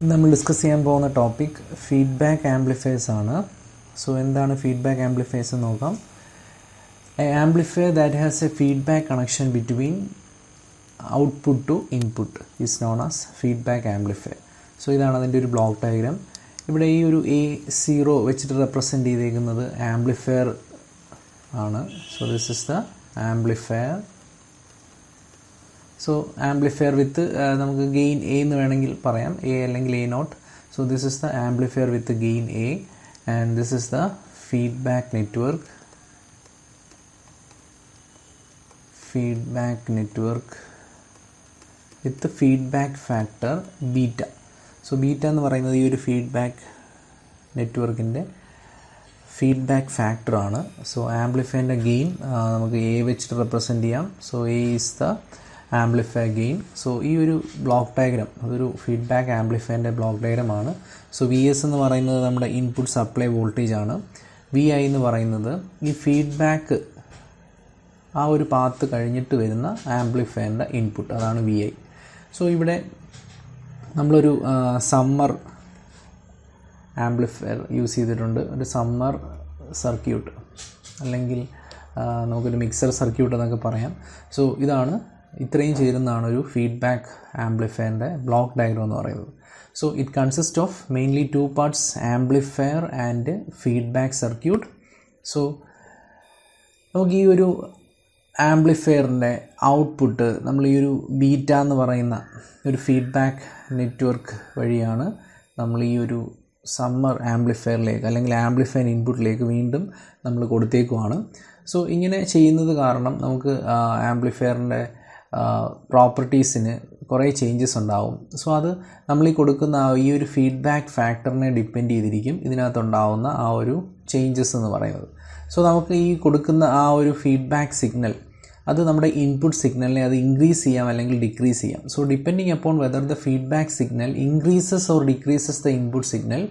നമ്മൾ ഡിസ്കസ് ചെയ്യാൻ പോകുന്ന ടോപ്പിക് ഫീഡ്ബാക്ക് ആംപ്ലിഫയേഴ്സ് ആണ്. സോ എന്താണ് ഫീഡ്ബാക്ക് ആംപ്ലിഫയേഴ്സ് എന്ന് നോക്കാം. A amplifier that has a feedback connection between output to input is known as feedback amplifier. So ഇതാണ് അതിൻ്റെ ഒരു ബ്ലോക്ക് ഡയഗ്രാം. ഇവിടെ ഈ ഒരു A0 വെച്ചിട്ട് റെപ്രസെൻറ്റ് ചെയ്തേക്കുന്നത് ആംപ്ലിഫയർ ആണ്. So this is the amplifier. So amplifier with നമുക്ക് ഗെയിൻ എ എന്ന് വേണമെങ്കിൽ പറയാം, എ അല്ലെങ്കിൽ A0. So this is the amplifier with gain A and this is the feedback network with feedback factor beta. So beta എന്ന് പറയുന്നത് ഈ ഒരു feedback നെറ്റ്വർക്കിൻ്റെ feedback ഫാക്ടറാണ്. സോ ആംപ്ലിഫയറിൻ്റെ ഗെയിൻ നമുക്ക് എ വെച്ചിട്ട് റെപ്രസെൻറ്റ് ചെയ്യാം. So A is the amplifier gain. So ഈ ഒരു ബ്ലോക്ക് ഡയഗ്രാം അതൊരു ഫീഡ്ബാക്ക് ആംപ്ലിഫയറിൻ്റെ ബ്ലോക്ക് ഡയഗ്രാം ആണ്. സോ VS എന്ന് പറയുന്നത് നമ്മുടെ ഇൻപുട്ട് സപ്ലൈ വോൾട്ടേജ് ആണ്. VI എന്ന് പറയുന്നത് ഈ ഫീഡ്ബാക്ക് ആ ഒരു പാത്ത് കഴിഞ്ഞിട്ട് വരുന്ന ആംപ്ലിഫയറിൻ്റെ ഇൻപുട്ട്, അതാണ് VI. സോ ഇവിടെ നമ്മളൊരു സമ്മർ ആംപ്ലിഫയർ യൂസ് ചെയ്തിട്ടുണ്ട്, ഒരു സമ്മർ സർക്യൂട്ട് അല്ലെങ്കിൽ നമുക്കൊരു മിക്സർ സർക്യൂട്ട് എന്നൊക്കെ പറയാം. സോ ഇത്രയും ചേരുന്നതാണ് ഒരു ഫീഡ്ബാക്ക് ആംപ്ലിഫയറിൻ്റെ ബ്ലോക്ക് ഡയഗ്രാം എന്ന് പറയുന്നത്. So it consist of mainly 2 parts, amplifier and feedback circuit. So നമുക്ക് ഈ ഒരു ആംപ്ലിഫയറിൻ്റെ ഔട്ട്പുട്ട് നമ്മൾ ഈ ഒരു ബീറ്റ എന്ന് പറയുന്ന ഒരു ഫീഡ്ബാക്ക് നെറ്റ്വർക്ക് വഴിയാണ് നമ്മൾ ഈ ഒരു സമ്മർ ആംപ്ലിഫയറിലേക്ക് അല്ലെങ്കിൽ ആംപ്ലിഫയർ ഇൻപുട്ടിലേക്ക് വീണ്ടും നമ്മൾ കൊടുത്തേക്കുവാണ്. സോ ഇങ്ങനെ ചെയ്യുന്നത് കാരണം നമുക്ക് ആംപ്ലിഫയറിൻ്റെ പ്രോപ്പർട്ടീസിന് കുറേ ചേഞ്ചസ് ഉണ്ടാവും. സോ അത് നമ്മൾ ഈ കൊടുക്കുന്ന ഈ ഒരു ഫീഡ്ബാക്ക് ഫാക്ടറിനെ ഡിപ്പെൻഡ് ചെയ്തിരിക്കും ഇതിനകത്തുണ്ടാവുന്ന ആ ഒരു ചേഞ്ചസ് എന്ന് പറയുന്നത്. സോ നമുക്ക് ഈ കൊടുക്കുന്ന ആ ഒരു ഫീഡ്ബാക്ക് സിഗ്നൽ അത് നമ്മുടെ ഇൻപുട്ട് സിഗ്നലിനെ അത് ഇൻക്രീസ് ചെയ്യാം അല്ലെങ്കിൽ ഡിക്രീസ് ചെയ്യാം. So depending upon whether the feedback signal increases or decreases the input signal,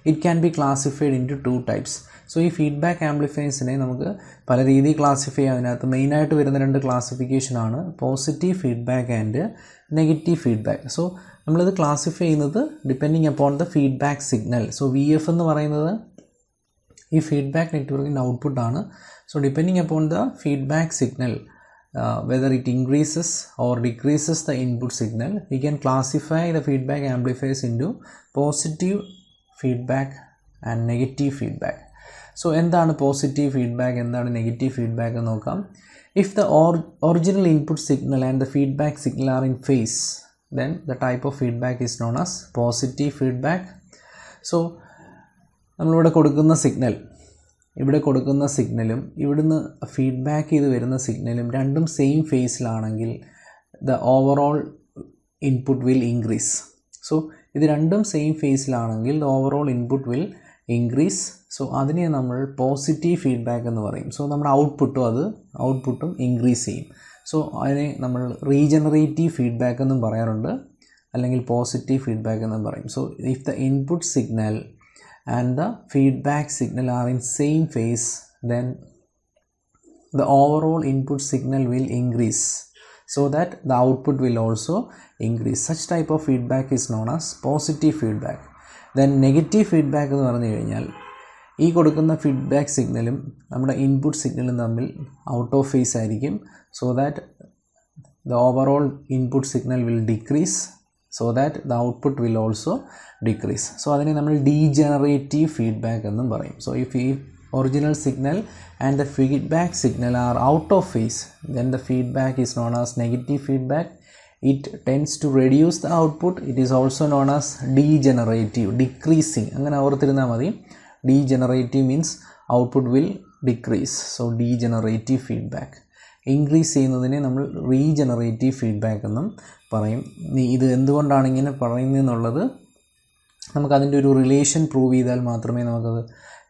it can be classified in to 2 types. So ഈ ഫീഡ്ബാക്ക് ആംപ്ലിഫയേഴ്സിനെ നമുക്ക് പല രീതിയിൽ ക്ലാസിഫൈ ചെയ്യാം. അതിനകത്ത് മെയിനായിട്ട് വരുന്ന 2 ക്ലാസിഫിക്കേഷനാണ് positive feedback and negative feedback. So നമ്മളിത് ക്ലാസിഫൈ ചെയ്യുന്നത് depending upon the feedback signal. So VF എന്ന് പറയുന്നത് ഈ ഫീഡ്ബാക്ക് നെറ്റ്വർക്കിൻ്റെ ഔട്ട്പുട്ടാണ്. So depending upon the feedback signal whether it increases or decreases the input signal, we can classify the feedback amplifiers into positive feedback and negative feedback. So എന്താണ് positive feedback, എന്താണ് negative feedback എന്ന് നോക്കാം. If the original input signal and the feedback signal are in phase, then the type of feedback is known as positive feedback. So നമ്മളിവിടെ കൊടുക്കുന്ന സിഗ്നലും ഇവിടുന്ന് feedback ചെയ്ത് വരുന്ന സിഗ്നലും രണ്ടും സെയിം ഫേസിലാണെങ്കിൽ the overall input will increase. So ഇത് രണ്ടും സെയിം ഫേസിലാണെങ്കിൽ the overall input will increase. So അതിനെ നമ്മൾ പോസിറ്റീവ് ഫീഡ്ബാക്ക് എന്ന് പറയും. സോ നമ്മുടെ ഔട്ട്പുട്ടും ഇൻക്രീസ് ചെയ്യും. സോ അതിനെ നമ്മൾ റീജനറേറ്റീവ് ഫീഡ്ബാക്ക് എന്നും പറയാറുണ്ട്, അല്ലെങ്കിൽ പോസിറ്റീവ് ഫീഡ്ബാക്ക് എന്നും പറയും. So if the input signal and the feedback signal are in same phase, then the overall input signal will increase so that the output will also increase. Such type of feedback is known as positive feedback. Then negative feedback എന്ന് പറഞ്ഞു കഴിഞ്ഞാൽ ഈ കൊടുക്കുന്ന feedback സിഗ്നലും നമ്മുടെ input സിഗ്നലും തമ്മിൽ out of face ആയിരിക്കും. So that the overall input signal will decrease so that the output will also decrease. So അതിനെ നമ്മൾ degenerative feedback എന്നും പറയും. So if the original signal and the feedback signal are out of phase, then the feedback is known as negative feedback. It tends to reduce the output. It is also known as degenerative, decreasing. അങ്ങനെ ഓർത്തിരുന്നാൽ മതി. Degenerative means output will decrease. So degenerative feedback. Increase ചെയ്യുന്നതിനെ നമ്മൾ regenerative feedback എന്നും പറയും. ഇത് എന്തുകൊണ്ടാണ് ഇങ്ങനെ പറയുന്നതെന്നുള്ളത് നമുക്കതിൻ്റെ ഒരു റിലേഷൻ പ്രൂവ് ചെയ്താൽ മാത്രമേ നമുക്കത്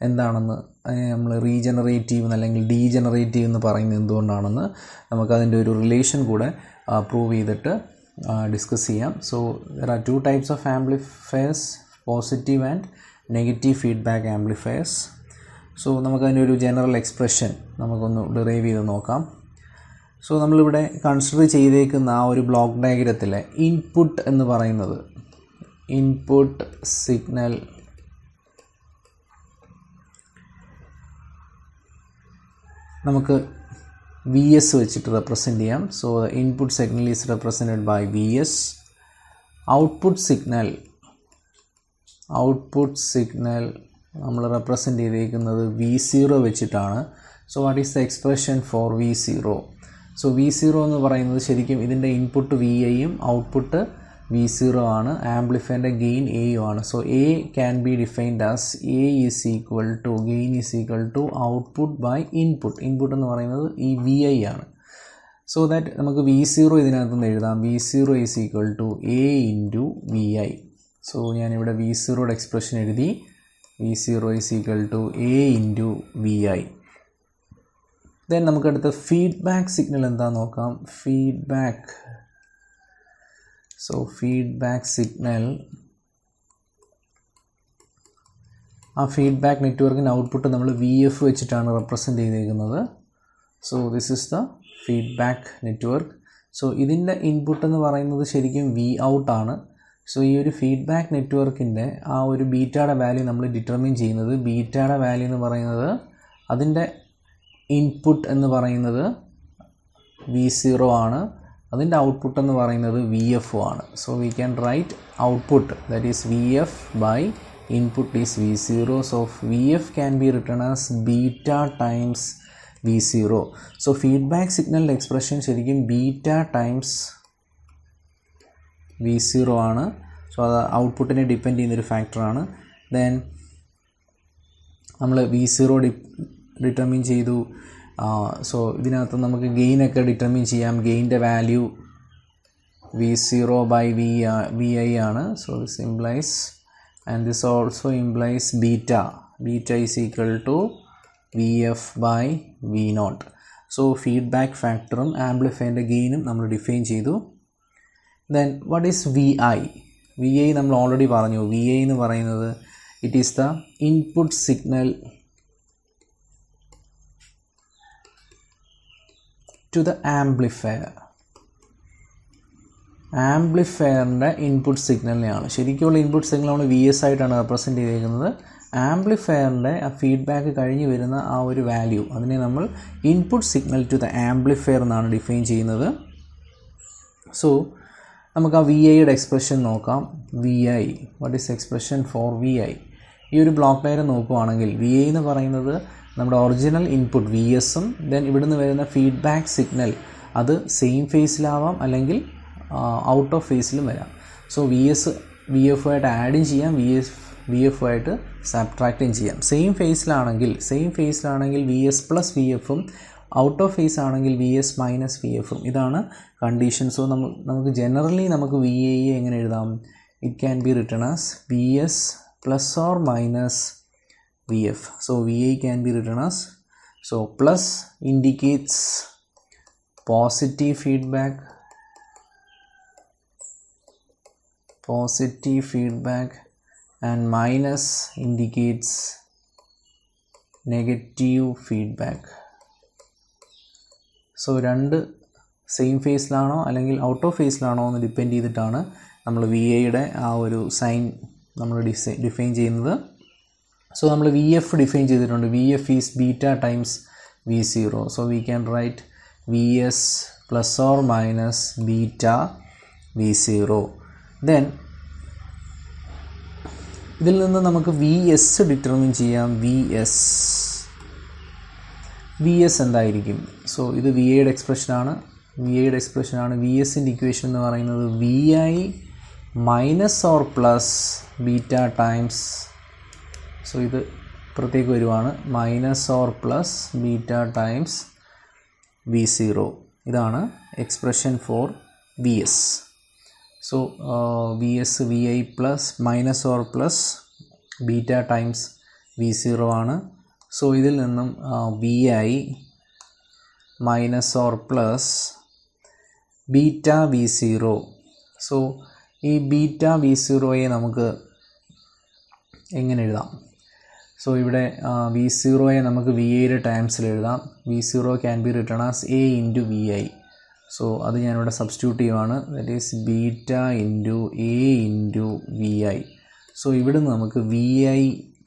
എന്താണെന്ന് നമ്മൾ റീജനറേറ്റീവ് അല്ലെങ്കിൽ ഡീജനറേറ്റീവ് എന്ന് പറയുന്നത് എന്തുകൊണ്ടാണെന്ന് നമുക്കതിൻ്റെ ഒരു റിലേഷൻ കൂടെ പ്രൂവ് ചെയ്തിട്ട് ഡിസ്കസ് ചെയ്യാം. So there are 2 types of amplifiers, positive and negative feedback amplifiers. So നമുക്കതിൻ്റെ ഒരു ജനറൽ എക്സ്പ്രഷൻ നമുക്കൊന്ന് ഡിറൈവ് ചെയ്ത് നോക്കാം. സോ നമ്മളിവിടെ കൺസിഡർ ചെയ്തേക്കുന്ന ആ ഒരു ബ്ലോക്ക് ഡയഗ്രത്തിലെ ഇൻപുട്ട് എന്ന് പറയുന്നത് ഇൻപുട്ട് സിഗ്നൽ നമുക്ക് വി എസ് വെച്ചിട്ട് റെപ്രസെൻ്റ് ചെയ്യാം. So the input signal is represented by V S. Output signal നമ്മൾ റെപ്രസെൻ്റ് ചെയ്തിരിക്കുന്നത് V0 വെച്ചിട്ടാണ്. So what is the expression for V0? So V0 എന്ന് പറയുന്നത് ശരിക്കും ഇതിൻ്റെ ഇൻപുട്ട് VIയും ഔട്ട്പുട്ട് V0 ആണ്. ആംപ്ലിഫയറിൻ്റെ ഗെയിൻ Aയും ആണ്. So A can be defined as A is equal to gain is equal to output by input. Input എന്ന് പറയുന്നത് ഈ VI ആണ്. സോ ദാറ്റ് നമുക്ക് V0 ഇതിനകത്തുനിന്ന് എഴുതാം. V0 is equal to A into VI. So ഞാനിവിടെ V0യുടെ എക്സ്പ്രഷൻ എഴുതി. V0 is equal to A into VI. Then നമുക്കടുത്ത ഫീഡ്ബാക്ക് സിഗ്നൽ എന്താണെന്ന് നോക്കാം. ഫീഡ്ബാക്ക് സിഗ്നൽ, ആ ഫീഡ്ബാക്ക് നെറ്റ്വർക്കിൻ്റെ ഔട്ട്പുട്ട് നമ്മൾ VF വെച്ചിട്ടാണ് റെപ്രസെൻ്റ് ചെയ്തിരിക്കുന്നത്. So this is the feedback network. So ഇതിൻ്റെ ഇൻപുട്ട് എന്ന് പറയുന്നത് ശരിക്കും Vout ആണ്. സോ ഈ ഒരു ഫീഡ്ബാക്ക് നെറ്റ്വർക്കിൻ്റെ ആ ഒരു ബീറ്റയുടെ വാല്യൂ നമ്മൾ ഡിറ്റർമിൻ ചെയ്യുന്നത്, ബീറ്റയുടെ വാല്യൂ എന്ന് പറയുന്നത് അതിൻ്റെ ഇൻപുട്ട് എന്ന് പറയുന്നത് V0 ആണ്, അതിൻ്റെ ഔട്ട്പുട്ട് എന്ന് പറയുന്നത് VF ആണ്. So we can write output that is VF by input is V0. So VF can be written as beta times V0. So feedback സിഗ്നലിൻ്റെ എക്സ്പ്രഷൻ ശരിക്കും ബീറ്റ ടൈംസ് V0 ആണ്. സോ അത് ഔട്ട്പുട്ടിനെ ഡിപ്പെൻഡ് ചെയ്യുന്നൊരു ഫാക്ടറാണ്. ദെൻ നമ്മൾ V0 determine ചെയ്തു. So ഇതിനകത്ത് നമുക്ക് ഗെയിനൊക്കെ ഡിറ്റർമിൻ ചെയ്യാം. ഗെയിൻ്റെ വാല്യൂ V0 ബൈ VI ആണ്. So this implies and this also implies beta is equal to VF by V0. So feedback ഫാക്ടറും ആംപ്ലിഫയറിൻ്റെ ഗെയിനും നമ്മൾ ഡിഫൈൻ ചെയ്തു. Then what is VI? VI നമ്മൾ ഓൾറെഡി പറഞ്ഞു. VI എന്ന് പറയുന്നത് it is the input signal to the ആംപ്ലിഫയറിൻ്റെ ഇൻപുട്ട് സിഗ്നലിനെയാണ്. ശരിക്കുള്ള ഇൻപുട്ട് സിഗ്നൽ നമ്മൾ VS ആയിട്ടാണ് റെപ്രസെൻ്റ് ചെയ്തിരിക്കുന്നത്. ആംപ്ലിഫയറിൻ്റെ ആ ഫീഡ്ബാക്ക് കഴിഞ്ഞ് വരുന്ന ആ ഒരു വാല്യൂ, അതിനെ നമ്മൾ input signal to the amplifier എന്നാണ് ഡിഫൈൻ ചെയ്യുന്നത്. സോ നമുക്ക് ആ VIയുടെ എക്സ്പ്രഷൻ നോക്കാം. VI, what is expression for VI? ഈ ഒരു ബ്ലോക്ക് ഡയഗ്രം നോക്കുവാണെങ്കിൽ VI എന്ന് പറയുന്നത് നമ്മുടെ ഒറിജിനൽ ഇൻപുട്ട് VSഉം ദെൻ ഇവിടുന്ന് വരുന്ന ഫീഡ്ബാക്ക് സിഗ്നൽ അത് സെയിം ഫേസിലാവാം അല്ലെങ്കിൽ ഔട്ട് ഓഫ് ഫേസിലും വരാം. സോ VF ആയിട്ട് ആഡും ചെയ്യാം, VF ആയിട്ട് സബ്ട്രാക്റ്റും ചെയ്യാം. സെയിം ഫേസിലാണെങ്കിൽ VS പ്ലസ് VFഉം ഔട്ട് ഓഫ് ഫേസ് ആണെങ്കിൽ VS മൈനസ് VFഉം. ഇതാണ് കണ്ടീഷൻ. സോ നമുക്ക് ജനറലി നമുക്ക് VI എങ്ങനെ എഴുതാം? It can be written as VS plus or minus VF. So VI can be written as, so plus indicates positive feedback and minus indicates negative feedback. So രണ്ട് same ഫേസിലാണോ അല്ലെങ്കിൽ out of ഫേസിലാണോ എന്ന് depend ചെയ്തിട്ടാണ് നമ്മൾ VIയുടെ ആ ഒരു sign നമ്മൾ define ചെയ്യുന്നത്. So നമ്മൾ VF ഡിഫൈൻ ചെയ്തിട്ടുണ്ട്. VF is beta times V0. So we can right VS plus or minus beta V0. Then ഇതിൽ നിന്ന് നമുക്ക് VS ഡിറ്റർമിൻ ചെയ്യാം. VS എന്തായിരിക്കും? സോ ഇത് VIയുടെ എക്സ്പ്രഷനാണ്. VSൻ്റെ ഇക്വേഷൻ എന്ന് പറയുന്നത് VI minus or plus beta times, so ഇത് പുറത്തേക്ക് വരുവാണ്, minus or plus beta times V0. ഇതാണ് expression for VS. So VS VI plus minus or plus beta times V0 ആണ്. സോ ഇതിൽ നിന്നും VI minus or plus beta V0. So ഈ beta V0യെ നമുക്ക് എങ്ങനെ എഴുതാം? സോ ഇവിടെ V0യെ നമുക്ക് VIയുടെ ടൈംസിൽ എഴുതാം. V0 can be written as A into VI. So അത് ഞാനിവിടെ സബ്സ്റ്റിറ്റ്യൂട്ട് ചെയ്യുവാണ്. That is beta into a into V I. So ഇവിടുന്ന് നമുക്ക് വി ഐ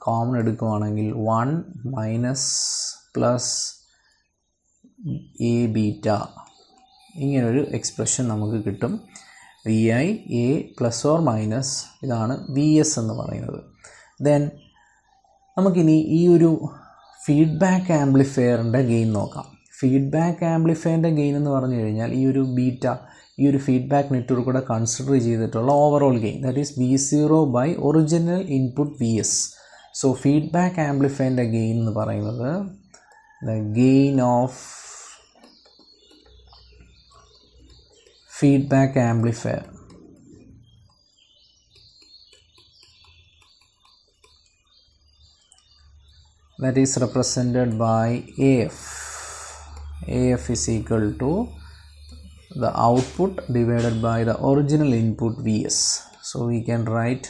കോമൺ എടുക്കുവാണെങ്കിൽ 1 മൈനസ് പ്ലസ് എ ബീറ്റ ഇങ്ങനൊരു എക്സ്പ്രഷൻ നമുക്ക് കിട്ടും. V I a plus or minus ഇതാണ് വി എസ് എന്ന് പറയുന്നത്. ദെൻ നമുക്കിനി ഈ ഒരു ഫീഡ്ബാക്ക് ആംപ്ലിഫയറിൻ്റെ ഗെയിൻ നോക്കാം. ഫീഡ്ബാക്ക് ആംപ്ലിഫയറിൻ്റെ ഗെയിൻ എന്ന് പറഞ്ഞു കഴിഞ്ഞാൽ ഈ ഒരു ബീറ്റ ഈ ഒരു ഫീഡ്ബാക്ക് നെറ്റ്വർക്ക് കൂടെ കൺസിഡർ ചെയ്തിട്ടുള്ള overall gain, that is V0 by original input V S. So feedback ആംപ്ലിഫയറിൻ്റെ ഗെയിൻ എന്ന് പറയുന്നത് the gain of feedback amplifier that is represented by AF. AF is equal to the output divided by the original input VS. So we can write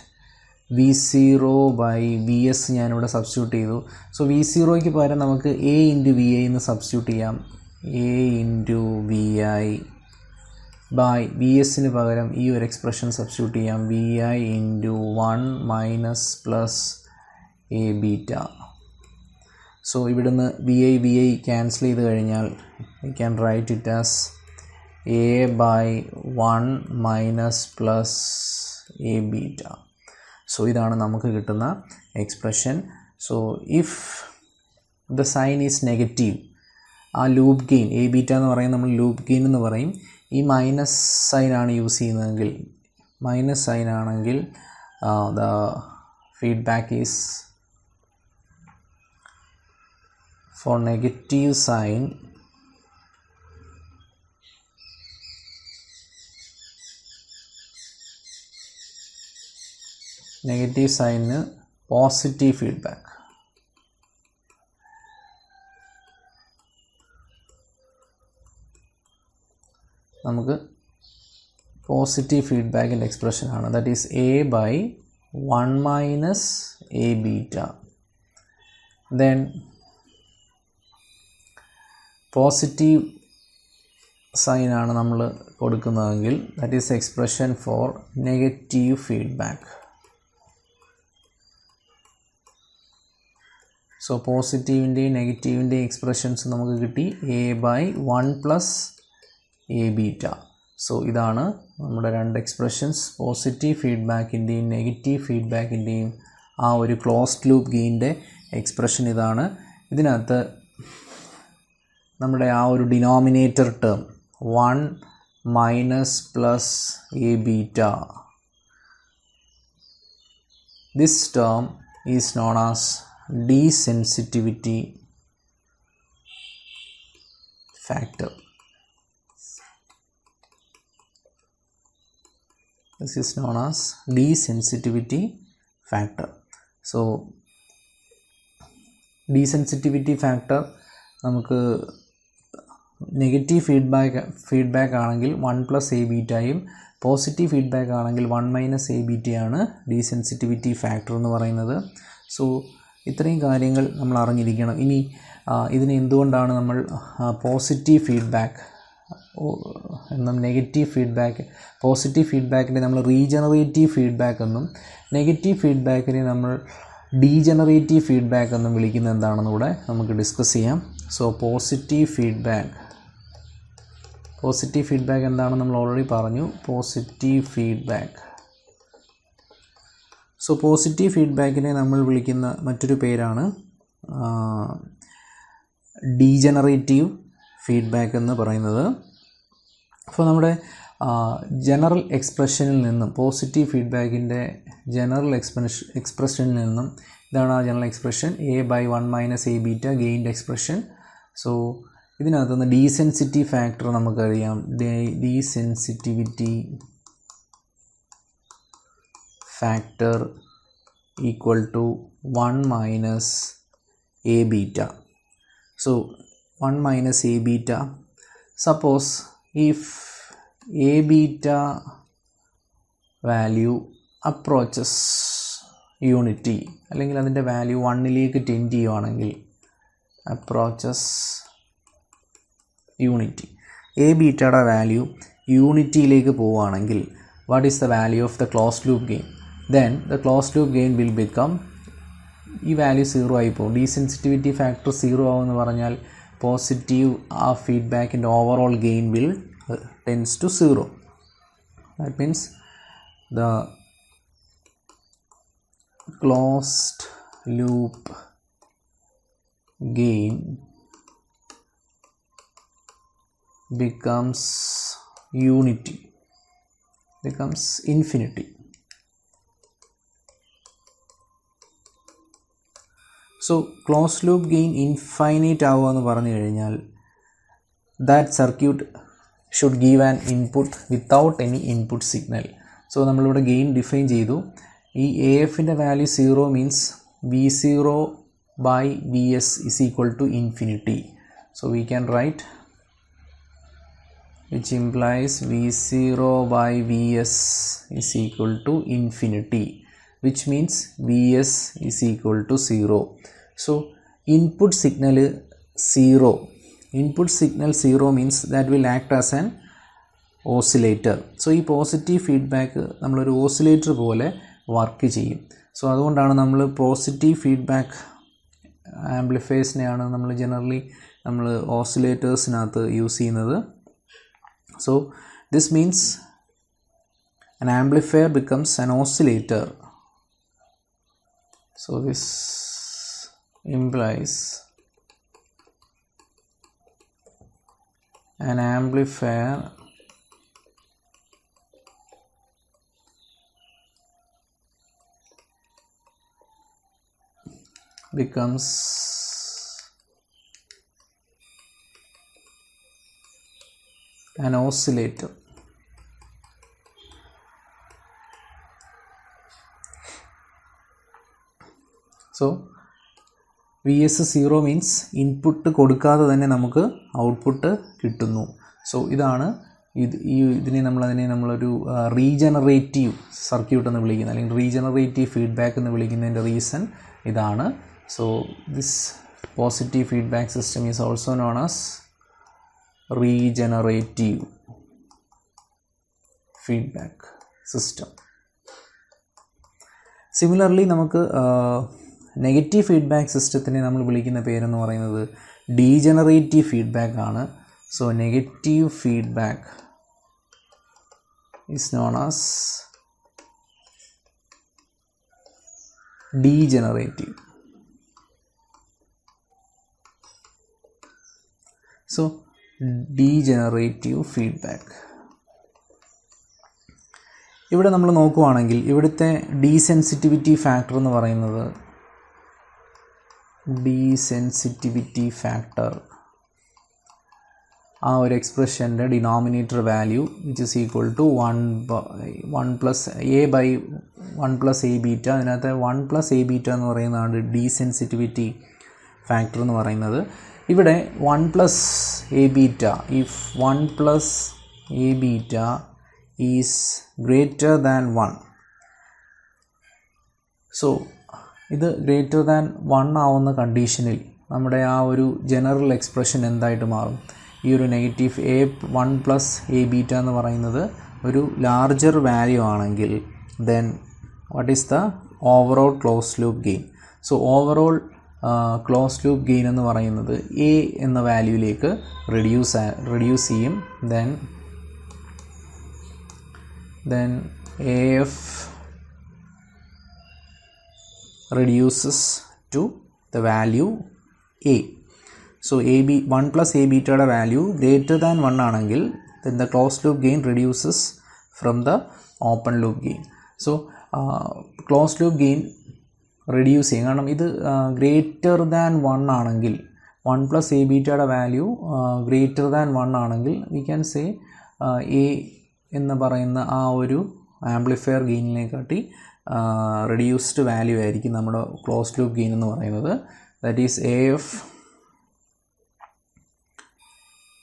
V0 by VS ഞാനിവിടെ substitute ചെയ്തു. So V0യ്ക്ക് പകരം നമുക്ക് A into V I എന്ന് substitute ചെയ്യാം. A into V I by V എസിന് പകരം ഈ ഒരു എക്സ്പ്രഷൻ സബ്സ്റ്റിറ്റ്യൂട്ട് ചെയ്യാം. V I into 1 minus plus A beta. So ഇവിടുന്ന് വി ഐ ക്യാൻസൽ ചെയ്ത് കഴിഞ്ഞാൽ we can write it as a by 1 minus plus A beta. So ഇതാണ് നമുക്ക് കിട്ടുന്ന expression. So if the sign is negative, ആ loop gain A beta എന്ന് പറയും, നമ്മൾ ലൂപ്പ് ഗെയിൻ എന്ന് പറയും. ഈ മൈനസ് സൈനാണ് യൂസ് ചെയ്യുന്നതെങ്കിൽ, മൈനസ് സൈനാണെങ്കിൽ the feedback is for negative sign negative സൈനിന് പോസിറ്റീവ് ഫീഡ്ബാക്ക്. നമുക്ക് പോസിറ്റീവ് ഫീഡ്ബാക്കിൻ്റെ എക്സ്പ്രഷനാണ്. That is A by 1 minus A beta. Then positive സൈനാണ് നമ്മൾ കൊടുക്കുന്നതെങ്കിൽ that is expression for negative feedback. So പോസിറ്റീവിൻ്റെയും നെഗറ്റീവിൻ്റെയും എക്സ്പ്രഷൻസ് നമുക്ക് കിട്ടി. A by 1 plus A beta. So ഇതാണ് നമ്മുടെ രണ്ട് എക്സ്പ്രഷൻസ്, പോസിറ്റീവ് ഫീഡ്ബാക്കിൻ്റെയും നെഗറ്റീവ് ഫീഡ്ബാക്കിൻ്റെയും ആ ഒരു ക്ലോസ്ഡ് ലൂപ്പ് ഗെയിൻ്റെ എക്സ്പ്രഷൻ ഇതാണ്. ഇതിനകത്ത് നമ്മുടെ ആ ഒരു denominator term 1 minus plus A beta, this term is known as desensitivity factor. This is known as desensitivity factor. So desensitivity factor നമുക്ക് നെഗറ്റീവ് ഫീഡ്ബാക്ക് ആണെങ്കിൽ 1 പ്ലസ് എ ബീറ്റയും, പോസിറ്റീവ് ഫീഡ്ബാക്ക് ആണെങ്കിൽ 1 minus A ബീറ്റയാണ് ഡീസെൻസിറ്റിവിറ്റി factor എന്ന് പറയുന്നത്. So ഇത്രയും കാര്യങ്ങൾ നമ്മൾ അറിഞ്ഞിരിക്കണം. ഇനി ഇതിന് എന്തുകൊണ്ടാണ് നമ്മൾ പോസിറ്റീവ് ഫീഡ്ബാക്ക് എന്നും പോസിറ്റീവ് ഫീഡ്ബാക്കിനെ നമ്മൾ റീജനറേറ്റീവ് ഫീഡ്ബാക്ക് എന്നും നെഗറ്റീവ് ഫീഡ്ബാക്കിനെ നമ്മൾ ഡീജനറേറ്റീവ് ഫീഡ്ബാക്ക് എന്നും വിളിക്കുന്നത് എന്താണെന്ന് കൂടെ നമുക്ക് ഡിസ്കസ് ചെയ്യാം. സോ പോസിറ്റീവ് ഫീഡ്ബാക്ക് എന്താണെന്ന് നമ്മൾ ഓൾറെഡി പറഞ്ഞു. സോ പോസിറ്റീവ് ഫീഡ്ബാക്കിനെ നമ്മൾ വിളിക്കുന്ന മറ്റൊരു പേരാണ് ഡീജനറേറ്റീവ് ഫീഡ്ബാക്ക് എന്ന് പറയുന്നത്. അപ്പോൾ നമ്മുടെ ജനറൽ എക്സ്പ്രഷനിൽ നിന്നും, പോസിറ്റീവ് ഫീഡ്ബാക്കിൻ്റെ ജനറൽ എക്സ്പ്രഷനിൽ നിന്നും, ഇതാണ് ആ general expression, A by 1 minus A beta ഗെയിൻ്റെ എക്സ്പ്രഷൻ. സോ ഇതിനകത്തുനിന്ന് ഡീസെൻസിറ്റീവ് ഫാക്ടർ നമുക്കറിയാം. ഡീസെൻസിറ്റിവിറ്റി factor equal to 1 minus a beta. So 1 minus a beta, suppose if a beta value approaches unity, അല്ലെങ്കിൽ അതിൻ്റെ വാല്യൂ 1ലേക്ക് ടെൻഡ് ചെയ്യുവാണെങ്കിൽ approaches unity. എ ബീറ്റയുടെ വാല്യൂ യൂണിറ്റിയിലേക്ക് പോവുകയാണെങ്കിൽ what is the value of the closed loop gain? Then the closed loop gain will become, ഈ value 0 ആയി പോകും. ഡീസെൻസിറ്റിവിറ്റി factor 0 ആവുമെന്ന് പറഞ്ഞാൽ positive ആ ഫീഡ്ബാക്കിൻ്റെ overall gain will tends to 0. That means the closed loop gain becomes unity, becomes infinity. So closed loop gain infinite ആവുമെന്ന് പറഞ്ഞു കഴിഞ്ഞാൽ that circuit should give an input without any input signal. So നമ്മളിവിടെ gain define ചെയ്തു. ഈ A എഫിൻ്റെ value 0 means V0 by Vs is equal to infinity. So we can write, which implies V0 by Vs is equal to infinity, which means Vs is equal to 0. So input signal 0. Input signal 0 means that will act as an oscillator. So ഈ positive feedback നമ്മളൊരു oscillator പോലെ work ചെയ്യും. So അതുകൊണ്ടാണ് നമ്മൾ positive feedback ആംപ്ലിഫയേഴ്സിനെയാണ് നമ്മൾ generally നമ്മൾ ഓസിലേറ്റേഴ്സിനകത്ത് use ചെയ്യുന്നത്. So this means an amplifier becomes an oscillator. So this implies an amplifier becomes an oscillator. So Vs 0 means input കൊടുക്കാതെ തന്നെ നമുക്ക് ഔട്ട്പുട്ട് കിട്ടുന്നു. സോ ഇതാണ് ഇതിനെ നമ്മളൊരു റീജനറേറ്റീവ് സർക്യൂട്ട് എന്ന് വിളിക്കുന്നത്, അല്ലെങ്കിൽ റീജനറേറ്റീവ് ഫീഡ്ബാക്ക് എന്ന് വിളിക്കുന്നതിൻ്റെ റീസൺ ഇതാണ്. So this positive feedback system is also known as regenerative feedback system. Similarly നമുക്ക് നെഗറ്റീവ് ഫീഡ്ബാക്ക് സിസ്റ്റത്തിനെ നമ്മൾ വിളിക്കുന്ന പേരെന്ന് പറയുന്നത് ഡീജനറേറ്റീവ് ഫീഡ്ബാക്ക് ആണ്. So negative feedback is known as degenerative. So degenerative feedback. ഇവിടെ നമ്മൾ നോക്കുകയാണെങ്കിൽ ഇവിടുത്തെ ഡീസെൻസിറ്റിവിറ്റി ഫാക്ടർ എന്ന് പറയുന്നത്, ഡീസെൻസിറ്റിവിറ്റി ഫാക്ടർ ആ ഒരു എക്സ്പ്രഷൻ്റെ denominator value which is equal to 1 plus A by 1 plus A beta. അതിനകത്ത് 1 പ്ലസ് എ ബീറ്റ എന്ന് പറയുന്നതാണ് ഡീസെൻസിറ്റിവിറ്റി ഫാക്ടർ എന്ന് പറയുന്നത്. ഇവിടെ 1 plus A beta, if 1 plus A beta is greater than 1, so ഇത് ഗ്രേറ്റർ ദാൻ 1 ആവുന്ന കണ്ടീഷനിൽ നമ്മുടെ ആ ഒരു ജനറൽ എക്സ്പ്രഷൻ എന്തായിട്ട് മാറും? ഈ ഒരു നെഗറ്റീവ് 1 പ്ലസ് എ ബീറ്റ എന്ന് പറയുന്നത് ഒരു ലാർജർ വാല്യൂ ആണെങ്കിൽ then what is the overall close loop gain? So overall close loop gain എന്ന് പറയുന്നത് എ എന്ന വാല്യൂയിലേക്ക് റെഡ്യൂസ് ചെയ്യും. Then A F reduces to the value a. So 1 plus a beta value greater than 1 ആണെങ്കിൽ then the closed loop gain reduces from the open loop gain. So closed loop gain reduce ചെയ്യും. കാരണം ഇത് greater than 1 ആണെങ്കിൽ 1 plus a beta value greater than 1 ആണെങ്കിൽ we can say a എന്ന് പറയുന്ന ആ ഒരു ആംപ്ലിഫയർ ഗെയിനിനെക്കാട്ടി റെഡ്യൂസ്ഡ് വാല്യൂ ആയിരിക്കും നമ്മുടെ ക്ലോസ്ഡ് ലൂപ്പ് ഗെയിൻ എന്ന് പറയുന്നത്. That is A F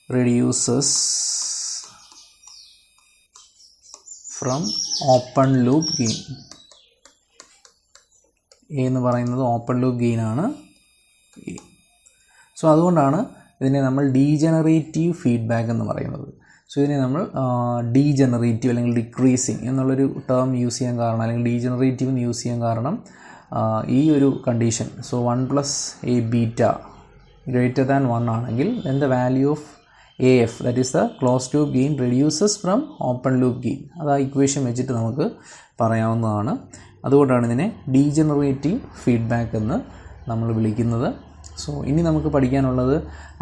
reduces from open loop gain. A എന്ന് പറയുന്നത് ഓപ്പൺ ലൂപ്പ് ഗെയിൻ ആണ്. സോ അതുകൊണ്ടാണ് ഇതിനെ നമ്മൾ ഡീജനറേറ്റീവ് ഫീഡ്ബാക്ക് എന്ന് പറയുന്നത്. സോ ഇതിനെ നമ്മൾ ഡീജനറേറ്റീവ് അല്ലെങ്കിൽ ഡിക്രീസിങ് എന്നുള്ളൊരു ടേം യൂസ് ചെയ്യാൻ കാരണം, അല്ലെങ്കിൽ ഡീജനറേറ്റീവ് എന്ന് യൂസ് ചെയ്യാൻ കാരണം ഈ ഒരു condition, so 1 + a beta greater than 1 ആണെങ്കിൽ then the value of AF, that is the closed loop gain, reduces from open loop gain. അത് ആ ഇക്വേഷൻ വെച്ചിട്ട് നമുക്ക് പറയാവുന്നതാണ്. അതുകൊണ്ടാണ് ഇതിനെ ഡീജനറേറ്റീവ് ഫീഡ്ബാക്ക് എന്ന് നമ്മൾ വിളിക്കുന്നത്. സോ ഇനി നമുക്ക് പഠിക്കാനുള്ളത്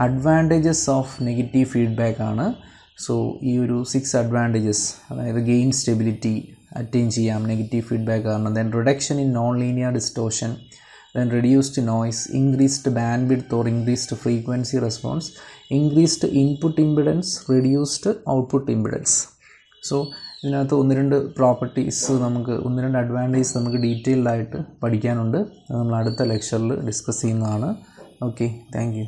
അഡ്വാൻറ്റേജസ് ഓഫ് നെഗറ്റീവ് ഫീഡ്ബാക്ക് ആണ്. സോ ഈ ഒരു 6 അഡ്വാൻറ്റേജസ്, അതായത് ഗെയിൻ സ്റ്റെബിലിറ്റി അറ്റൈൻ ചെയ്യാം നെഗറ്റീവ് ഫീഡ്ബാക്ക് കാരണം, then reduction in non linear distortion, then reduced noise, increased bandwidth or increased frequency response, increased input impedance, reduced output impedance. So ഇതിനകത്ത് 1-2 properties നമുക്ക് 1-2 advantages നമുക്ക് detailed ആയിട്ട് പഠിക്കാനുണ്ട്. അത് നമ്മൾ അടുത്ത ലെക്ചറിൽ ഡിസ്കസ് ചെയ്യുന്നതാണ്. Okay, thank you.